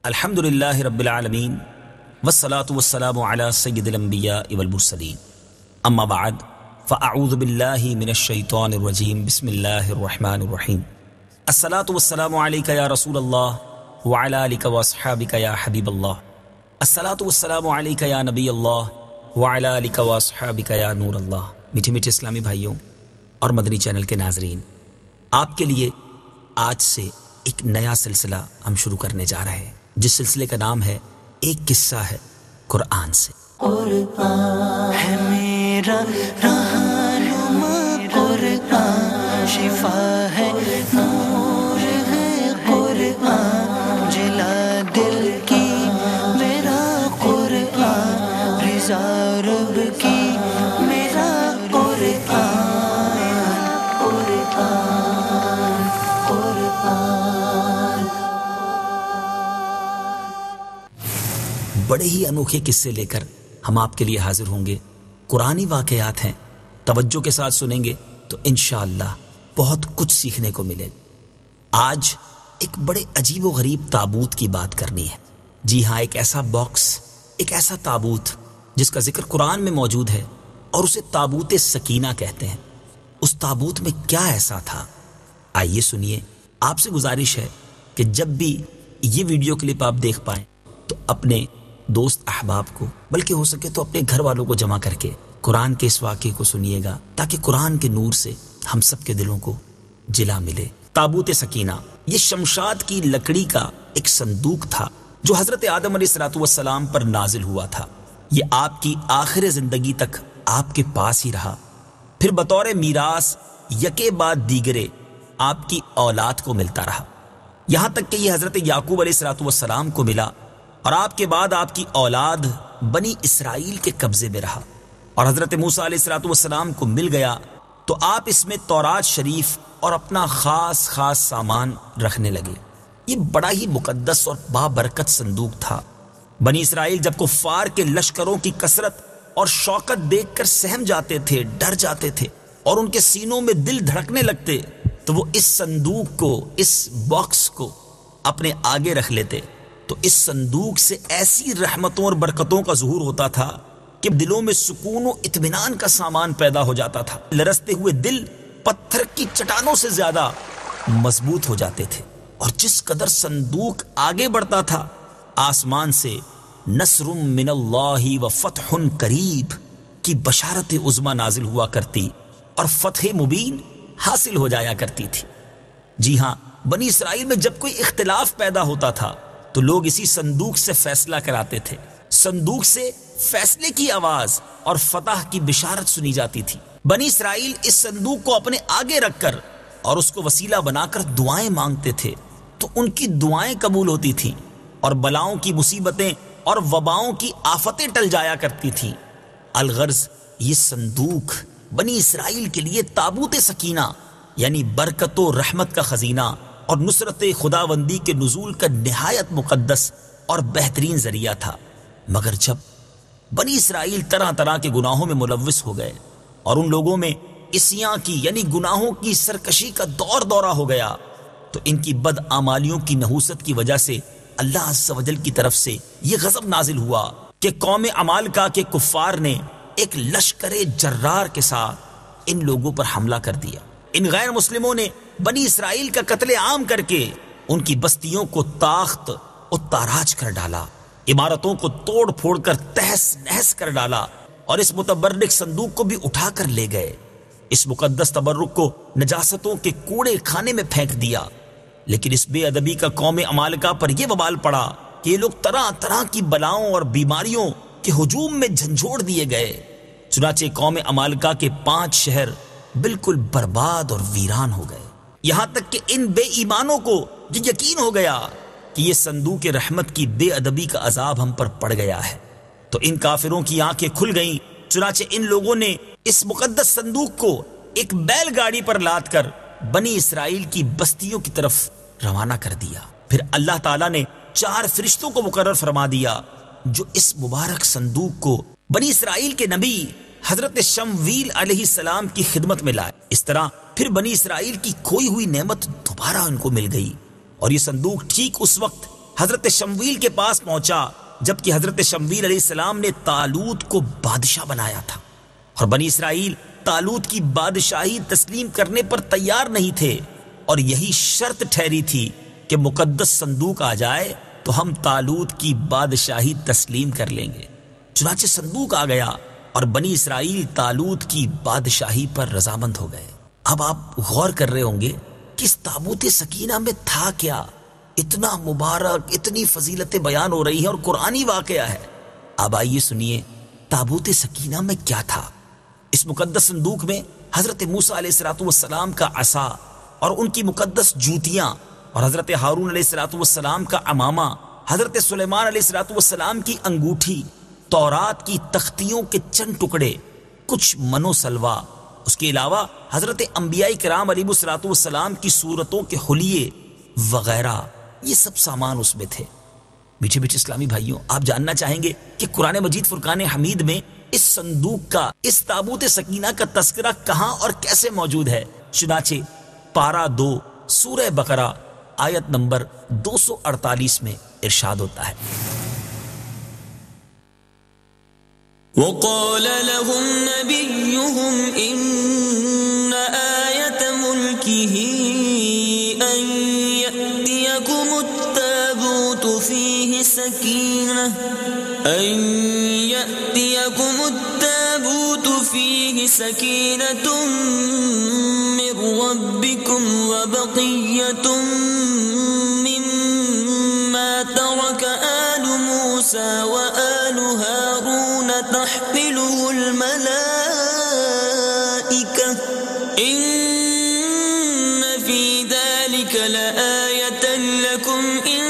الحمد للہ رب العالمین والصلاة والسلام علی سید الانبیاء والمرسلین اما بعد فاعوذ باللہ من الشیطان الرجیم بسم اللہ الرحمن الرحیم الصلاة والسلام علیک یا رسول اللہ وعلی آلک واصحابک یا حبیب اللہ الصلاة والسلام علیک یا نبی اللہ وعلی آلک واصحابک یا نور اللہ۔ میٹھے میٹھے اسلامی بھائیوں اور مدنی چینل کے ناظرین، آپ کے لیے آج سے ایک نیا سلسلہ ہم شروع کرنے جا رہے ہیں، جس سلسلے کا نام ہے ایک قصہ ہے قرآن سے۔ قرآن ہے میرا رہنما، قرآن شفا ہے، نور ہے قرآن، جلا دل کی میرا قرآن، رضا رب کی میرا قرآن، قرآن قرآن۔ بڑے ہی انوکھے قصے لے کر ہم آپ کے لیے حاضر ہوں گے۔ قرآنی واقعات ہیں، توجہ کے ساتھ سنیں گے تو انشاءاللہ بہت کچھ سیکھنے کو ملے۔ آج ایک بڑے عجیب و غریب تابوت کی بات کرنی ہے۔ جی ہاں، ایک ایسا باکس، ایک ایسا تابوت جس کا ذکر قرآن میں موجود ہے اور اسے تابوت سکینہ کہتے ہیں۔ اس تابوت میں کیا ایسا تھا، آئیے سنیے۔ آپ سے گزارش ہے کہ جب بھی یہ ویڈیو کلپ آپ دیکھ پائیں تو اپنے دوست احباب کو، بلکہ ہو سکے تو اپنے گھر والوں کو جمع کر کے قرآن کے اس واقعے کو سنیے گا، تاکہ قرآن کے نور سے ہم سب کے دلوں کو جلا ملے۔ تابوت سکینہ یہ شمشاد کی لکڑی کا ایک صندوق تھا جو حضرت آدم علیہ السلام پر نازل ہوا تھا۔ یہ آپ کی آخر زندگی تک آپ کے پاس ہی رہا، پھر بطور میراث یکے بعد دیگرے آپ کی اولاد کو ملتا رہا، یہاں تک کہ یہ حضرت یعقوب علیہ السلام کو ملا، اور آپ کے بعد آپ کی اولاد بنی اسرائیل کے قبضے میں رہا، اور حضرت موسیٰ علیہ السلام کو مل گیا تو آپ اس میں تورات شریف اور اپنا خاص سامان رکھنے لگے۔ یہ بڑا ہی مقدس اور بابرکت صندوق تھا۔ بنی اسرائیل جب کفار کے لشکروں کی کثرت اور شوکت دیکھ کر سہم جاتے تھے، ڈر جاتے تھے، اور ان کے سینوں میں دل دھڑکنے لگتے، تو وہ اس صندوق کو، اس باکس کو اپنے آگے رکھ لیتے، تو اس صندوق سے ایسی رحمتوں اور برکتوں کا ظہور ہوتا تھا کہ دلوں میں سکون و اطمینان کا سامان پیدا ہو جاتا تھا۔ لرزتے ہوئے دل پتھر کی چٹانوں سے زیادہ مضبوط ہو جاتے تھے، اور جس قدر صندوق آگے بڑھتا تھا، آسمان سے نصر من اللہ و فتح قریب کی بشارت عظمی نازل ہوا کرتی اور فتح مبین حاصل ہو جایا کرتی تھی۔ جی ہاں، بنی اسرائیل میں جب کوئی اختلاف پیدا ہوتا تھا تو لوگ اسی صندوق سے فیصلہ کراتے تھے۔ صندوق سے فیصلے کی آواز اور فتح کی بشارت سنی جاتی تھی۔ بنی اسرائیل اس صندوق کو اپنے آگے رکھ کر اور اس کو وسیلہ بنا کر دعائیں مانگتے تھے، تو ان کی دعائیں قبول ہوتی تھیں، اور بلاؤں کی مصیبتیں اور وباؤں کی آفتیں ٹل جایا کرتی تھیں۔ الغرض یہ صندوق بنی اسرائیل کے لیے تابوت سکینہ یعنی برکت و رحمت کا خزینہ اور نصرت خداوندی کے نزول کا نہایت مقدس اور بہترین ذریعہ تھا۔ مگر جب بنی اسرائیل طرح طرح کے گناہوں میں ملوث ہو گئے اور ان لوگوں میں عصیاں کی یعنی گناہوں کی سرکشی کا دورہ ہو گیا، تو ان کی بدعمالیوں کی نحوست کی وجہ سے اللہ عز و جل کی طرف سے یہ غضب نازل ہوا کہ قوم عمالقہ کے کفار نے ایک لشکر جرار کے ساتھ ان لوگوں پر حملہ کر دیا۔ ان غیر مسلموں نے بنی اسرائیل کا قتل عام کر کے ان کی بستیوں کو تاخت و تاراج کر ڈالا، عمارتوں کو توڑ پھوڑ کر تہس نہس کر ڈالا، اور اس متبرک صندوق کو بھی اٹھا کر لے گئے۔ اس مقدس تبرک کو نجاستوں کے کوڑے خانے میں پھینک دیا۔ لیکن اس بے ادبی کا قوم عمالقہ پر یہ وبال پڑا کہ یہ لوگ طرح طرح کی بلاؤں اور بیماریوں کے ہجوم میں جھنجھوڑ دیے گئے۔ چنانچہ قوم عمالقہ کے 5 شہر بالکل برباد اور ویران ہو گئے، یہاں تک کہ ان بے ایمانوں کو یہ یقین ہو گیا کہ یہ صندوق رحمت کی بے ادبی کا عذاب ہم پر پڑ گیا ہے، تو ان کافروں کی آنکھیں کھل گئیں۔ چنانچہ ان لوگوں نے اس مقدس صندوق کو ایک بیل گاڑی پر لاد کر بنی اسرائیل کی بستیوں کی طرف روانہ کر دیا۔ پھر اللہ تعالیٰ نے 4 فرشتوں کو مقرر فرما دیا جو اس مبارک صندوق کو بنی اسرائیل کے نبی حضرت شمویل علیہ السلام کی خدمت میں لائے۔ اس طرح پھر بنی اسرائیل کی کھوئی ہوئی نعمت دوبارہ ان کو مل گئی، اور یہ صندوق ٹھیک اس وقت حضرت شمویل کے پاس پہنچا، جبکہ حضرت شمویل علیہ السلام نے طالوت کو بادشاہ بنایا تھا، اور بنی اسرائیل طالوت کی بادشاہی تسلیم کرنے پر تیار نہیں تھے، اور یہی شرط ٹھہری تھی کہ مقدس صندوق آ جائے تو ہم طالوت کی بادشاہی تسلیم کر لیں گے۔ چنانچہ صندوق آ گیا اور بنی اسرائیل طالوت کی بادشاہی پر رضامند ہو گئے۔ اب آپ غور کر رہے ہوں گے کہ اس تابوت سکینہ میں تھا کیا؟ اتنا مبارک، اتنی فضیلتیں بیان ہو رہی ہیں اور قرآنی واقعہ ہے۔ اب آئیے سنیے تابوت سکینہ میں کیا تھا۔ اس مقدس صندوق میں حضرت موسیٰ علیہ السلام کا عصا اور ان کی مقدس جوتیاں، اور حضرت ہارون علیہ السلام کا عمامہ، حضرت سلیمان علیہ السلام کی انگوٹھی، تورات کی تختیوں کے چند ٹکڑے، کچھ منو سلوا، اس کے علاوہ حضرت انبیاء کرام علیہ السلام کی صورتوں کے حلیے وغیرہ، یہ سب سامان اس میں تھے۔ میٹھے میٹھے اسلامی بھائیوں، آپ جاننا چاہیں گے کہ قرآن مجید فرقان حمید میں اس صندوق کا، اس تابوت سکینہ کا تذکرہ کہاں اور کیسے موجود ہے؟ چنانچہ پارہ 2 سورہ بقرہ آیت نمبر 248 میں ارشاد ہوتا ہے، وقال لهم نبيهم إن آية ملكه أن يأتيكم التابوت فيه سكينة من ربكم وبقية مما ترك آل موسى وآل هارون تحمله الملائكة إن في ذلك لآية لكم إن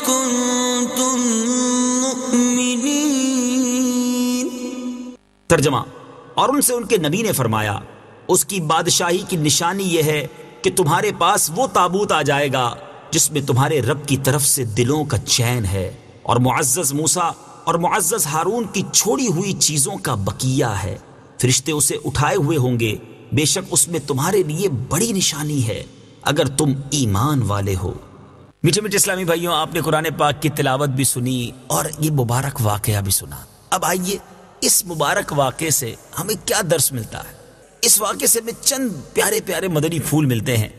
كنتم مؤمنين۔ ترجمہ، اور ان سے ان کے نبی نے فرمایا اس کی بادشاہی کی نشانی یہ ہے کہ تمہارے پاس وہ تابوت آ جائے گا جس میں تمہارے رب کی طرف سے دلوں کا چین ہے، اور معزز موسیٰ اور معزز ہارون کی چھوڑی ہوئی چیزوں کا بقیہ ہے۔ فرشتے اسے اٹھائے ہوئے ہوں گے، بے شک اس میں تمہارے لیے بڑی نشانی ہے اگر تم ایمان والے ہو۔ میٹھے میٹھے اسلامی بھائیوں، آپ نے قرآن پاک کی تلاوت بھی سنی اور یہ مبارک واقعہ بھی سنا۔ اب آئیے اس مبارک واقعے سے ہمیں کیا درس ملتا ہے؟ اس واقعے سے ہمیں چند پیارے پیارے مدنی پھول ملتے ہیں۔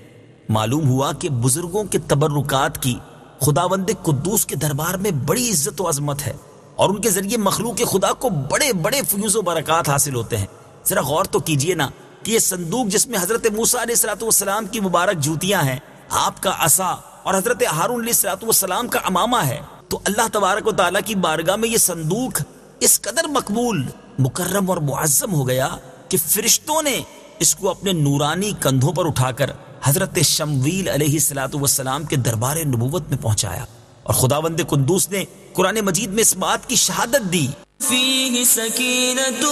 معلوم ہوا کہ بزرگوں کے تبرکات کی خداوند قدوس کے دربار میں بڑی عزت و عظمت ہے، اور ان کے ذریعے مخلوق خدا کو بڑے بڑے فیوز و برکات حاصل ہوتے ہیں۔ ذرا غور تو کیجئے نا کہ یہ صندوق جس میں حضرت موسیٰ علیہ السلام کی مبارک جوتیاں ہیں، آپ کا عصا اور حضرت ہارون علیہ السلام کا عمامہ ہے، تو اللہ تبارک و تعالیٰ کی بارگاہ میں یہ صندوق اس قدر مقبول، مکرم اور معظم ہو گیا کہ فرشتوں نے اس کو اپنے نورانی کندھوں پر اٹھا کر حضرت شمویل علیہ السلام کے دربار نبوت میں پہنچایا، اور خداوند قدوس نے قرآن مجید میں اس بات کی شہادت دی، فيه سكينة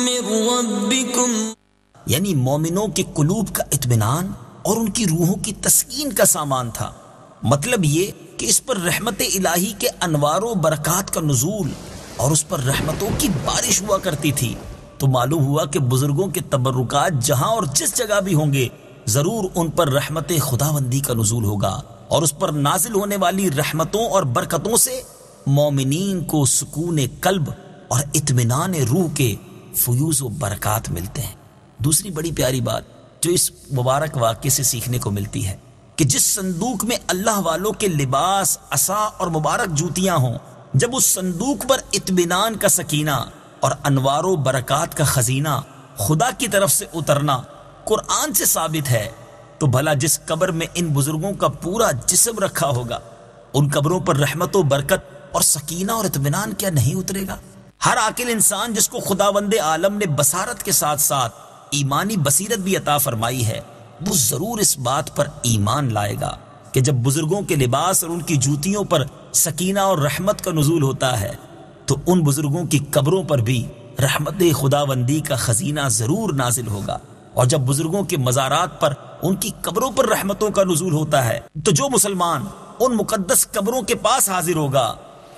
من ربكم، یعنی مومنوں کے قلوب کا اطمینان اور ان کی روحوں کی تسکین کا سامان تھا۔ مطلب یہ کہ اس پر رحمت الہی کے انوار و برکات کا نزول اور اس پر رحمتوں کی بارش ہوا کرتی تھی۔ تو معلوم ہوا کہ بزرگوں کے تبرکات جہاں اور جس جگہ بھی ہوں گے، ضرور ان پر رحمت خداوندی کا نزول ہوگا، اور اس پر نازل ہونے والی رحمتوں اور برکتوں سے مومنین کو سکون قلب اور اطمینان روح کے فیوز و برکات ملتے ہیں۔ دوسری بڑی پیاری بات جو اس مبارک واقعے سے سیکھنے کو ملتی ہے کہ جس صندوق میں اللہ والوں کے لباس، عصا اور مبارک جوتیاں ہوں، جب اس صندوق پر اطمینان کا سکینہ اور انوار و برکات کا خزینہ خدا کی طرف سے اترنا قرآن سے ثابت ہے، تو بھلا جس قبر میں ان بزرگوں کا پورا جسم رکھا ہوگا، ان قبروں پر رحمت و برکت اور سکینہ اور اطمینان کیا نہیں اترے گا؟ ہر عاقل انسان جس کو خداوند عالم نے بصارت کے ساتھ ساتھ ایمانی بصیرت بھی عطا فرمائی ہے، وہ ضرور اس بات پر ایمان لائے گا کہ جب بزرگوں کے لباس اور ان کی جوتیوں پر سکینہ اور رحمت کا نزول ہوتا ہے، تو ان بزرگوں کی قبروں پر بھی رحمت خداوندی کا خزینہ ضرور نازل ہوگا۔ اور جب بزرگوں کے مزارات پر ان کی قبروں پر رحمتوں کا نزول ہوتا ہے، تو جو مسلمان ان مقدس قبروں کے پاس حاضر ہوگا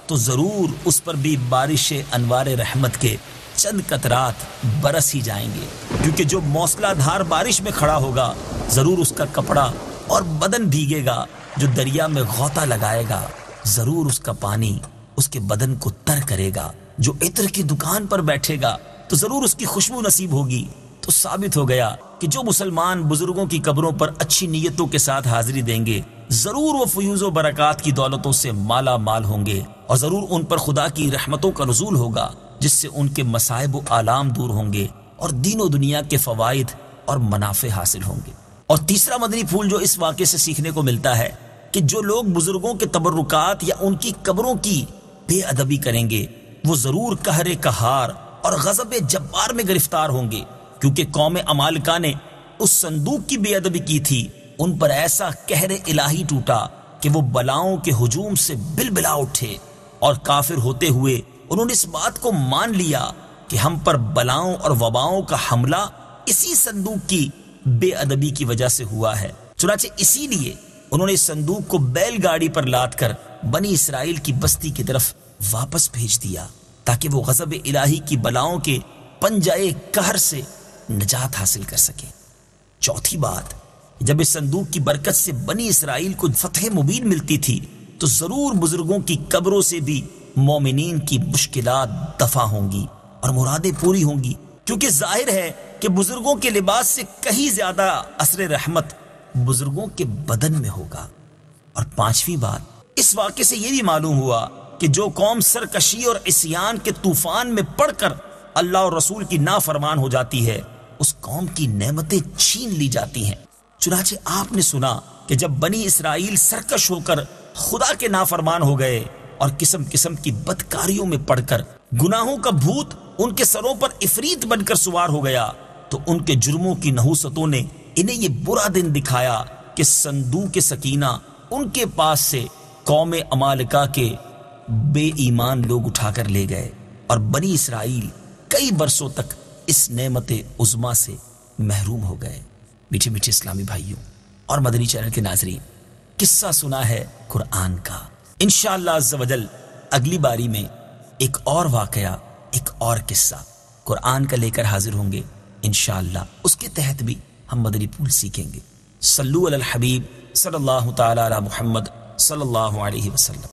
تو ضرور اس پر بھی بارش انوار رحمت کے چند قطرات برس ہی جائیں گے، کیونکہ جو موسلا دھار بارش میں کھڑا ہوگا ضرور اس کا کپڑا اور بدن بھیگے گا جو دریا میں غوطہ لگائے گا ضرور اس کا پانی اس کے بدن کو تر کرے گا، جو عطر کی دکان پر بیٹھے گا تو ضرور اس کی خوشبو نصیب ہوگی۔ تو ثابت ہو گیا کہ جو مسلمان بزرگوں کی قبروں پر اچھی نیتوں کے ساتھ حاضری دیں گے ضرور وہ فیوز و برکات کی دولتوں سے مالا مال ہوں گے، اور ضرور ان پر خدا کی رحمتوں کا نزول ہوگا جس سے ان کے مصائب و آلام دور ہوں گے اور دین و دنیا کے فوائد اور منافع حاصل ہوں گے۔ اور تیسرا مدنی پھول جو اس واقعے سے سیکھنے کو ملتا ہے کہ جو لوگ بزرگوں کے تبرکات یا ان کی قبروں کی بے ادبی کریں گے وہ ضرور قہر قہار اور غضب جبار میں گرفتار ہوں گے، کیونکہ قوم عمالقہ نے اس صندوق کی بے ادبی کی تھی۔ ان پر ایسا قہر الہی ٹوٹا کہ وہ بلاؤں کے ہجوم سے بلبلا اٹھے، اور کافر ہوتے ہوئے انہوں نے اس بات کو مان لیا کہ ہم پر بلاؤں اور وباؤں کا حملہ اسی صندوق کی بے ادبی کی وجہ سے ہوا ہے۔ چنانچہ اسی لیے انہوں نے اس صندوق کو بیل گاڑی پر لاد کر بنی اسرائیل کی بستی کی طرف واپس بھیج دیا تاکہ وہ غضب الہی کی بلاؤں کے پنجائے قہر سے نجات حاصل کر سکے۔ چوتھی بات، جب اس صندوق کی برکت سے بنی اسرائیل کو فتح مبین ملتی تھی تو ضرور بزرگوں کی قبروں سے بھی مومنین کی مشکلات دفع ہوں گی اور مرادیں پوری ہوں گی، کیونکہ ظاہر ہے کہ بزرگوں کے لباس سے کہیں زیادہ اثر رحمت بزرگوں کے بدن میں ہوگا۔ اور پانچویں بات، اس واقعے سے یہ بھی معلوم ہوا کہ جو قوم سرکشی اور عصیان کے طوفان میں پڑ کر اللہ اور رسول کی نافرمان ہو جاتی ہے اس قوم کی نعمتیں چھین لی جاتی ہیں۔ چنانچہ آپ نے سنا کہ جب بنی اسرائیل سرکش ہو کر خدا کے نافرمان ہو گئے اور قسم قسم کی بدکاریوں میں پڑ کر گناہوں کا بھوت ان کے سروں پر عفریت بن کر سوار ہو گیا تو ان کے جرموں کی نحوستوں نے انہیں یہ برا دن دکھایا کہ صندوق سکینہ ان کے پاس سے قوم عمالقہ کے بے ایمان لوگ اٹھا کر لے گئے، اور بنی اسرائیل کئی برسوں تک اس نعمت عظما سے محروم ہو گئے۔ میٹھے میٹھے اسلامی بھائیوں اور مدنی چینل کے ناظرین، قصہ سنا ہے قرآن کا۔ انشاءاللہ عز و جل اگلی باری میں ایک اور واقعہ، ایک اور قصہ قرآن کا لے کر حاضر ہوں گے انشاءاللہ۔ اس کے تحت بھی ہم مدنی پھول سیکھیں گے۔ صلو علی الحبیب صلی اللہ تعالی علی محمد صلی اللہ علیہ وسلم۔